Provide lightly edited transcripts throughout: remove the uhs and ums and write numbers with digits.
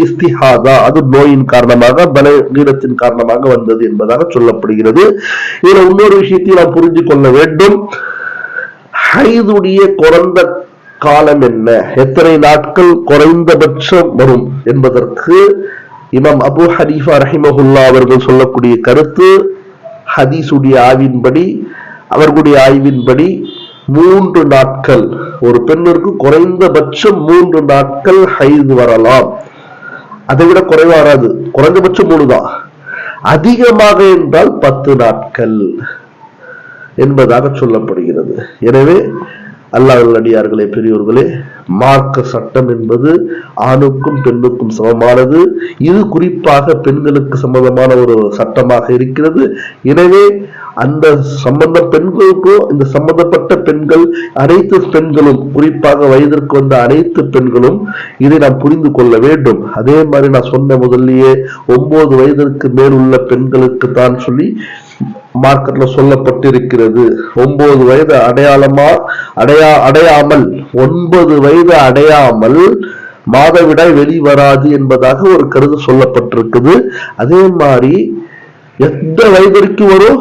இஸ்திஹாதா, அது நோயின் காரணமாக பலவீனத்தின் காரணமாக வந்தது என்பதாக சொல்லப்படுகிறது. இதுல இன்னொரு விஷயத்தை நாம் புரிந்து கொள்ள வேண்டும். ஹைதுடைய குறைந்த காலம் என்ன, எத்தனை நாட்கள் குறைந்தபட்சம் வரும் என்பதற்கு இமாம் அபு ஹனீஃபா ரஹிமஹுல்லா அவர்கள் சொல்லக்கூடிய கருத்து, ஹதீஸுடைய ஆய்வின்படி, அவர்களுடைய ஆய்வின்படி 3 நாட்கள், ஒரு பெண்ணிற்கு குறைந்தபட்சம் 3 நாட்கள் ஹைது வரலாம். அதை விட குறைவா வராது, குறைந்தபட்சம் 3 தான். அதிகமாக என்றால் 10 நாட்கள் என்பதாக சொல்லப்படுகிறது. எனவே அல்லாஹ் நல்லடியார்களே, பெரியோர்களே, மார்க்க சட்டம் என்பது ஆணுக்கும் பெண்ணுக்கும் சமமானது. இது குறிப்பாக பெண்களுக்கு சம்பந்தமான ஒரு சட்டமாக இருக்கிறது. எனவே அந்த பெண்களுக்கும், இந்த சம்பந்தப்பட்ட பெண்கள், அனைத்து பெண்களும், குறிப்பாக வயதிற்கு வந்த அனைத்து பெண்களும் இதை நாம் புரிந்து கொள்ள வேண்டும். அதே மாதிரி நான் சொன்ன முதல்லயே 9 வயதிற்கு மேல் உள்ள பெண்களுக்கு தான் சொல்லி மார்க்கெட்ல சொல்லப்பட்டிருக்கிறது. 9 வயது அடையாமல் 9 வயது அடையாமல் மாதவிடாய் வெளிவராது என்பதாக ஒரு கருத்து சொல்லப்பட்டிருக்குது. அதே மாதிரி எந்த வயது வரைக்கும் வரும்?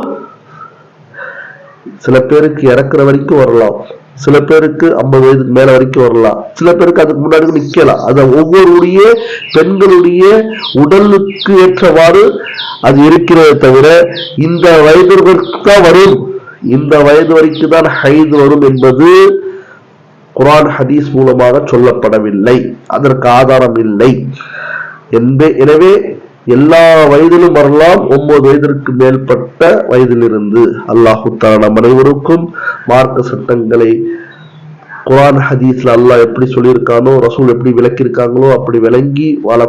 சில பேருக்கு இறக்குற வரைக்கும் வரலாம், சில பேருக்கு 50 வயதுக்கு மேல வரைக்கும் வரலாம், சில பேருக்கு அதுக்கு முன்னாடி நிக்கலாம். அது ஒவ்வொருடைய பெண்களுடைய உடலுக்கு ஏற்றவாறு அது இருக்கிறதே தவிர இந்த வயதிற்கு தான் வரும், இந்த வயது வரைக்கும் தான் ஹைது வரும் என்பது குர்ஆன் ஹதீஸ் மூலமாக சொல்லப்படவில்லை, அதற்கு ஆதாரம் இல்லை. எனவே எல்லா வயதிலும் வரலாம், 9 வயதிற்கு மேற்பட்ட வயதிலிருந்து. அல்லாஹு தஆலா நம் அனைவருக்கும் மார்க்க சட்டங்களை குர்ஆன் ஹதீஸ்ல அல்லாஹ் எப்படி சொல்லியிருக்கானோ, ரசூல் எப்படி விளக்கியிருக்காங்களோ அப்படி விளங்கி வாழ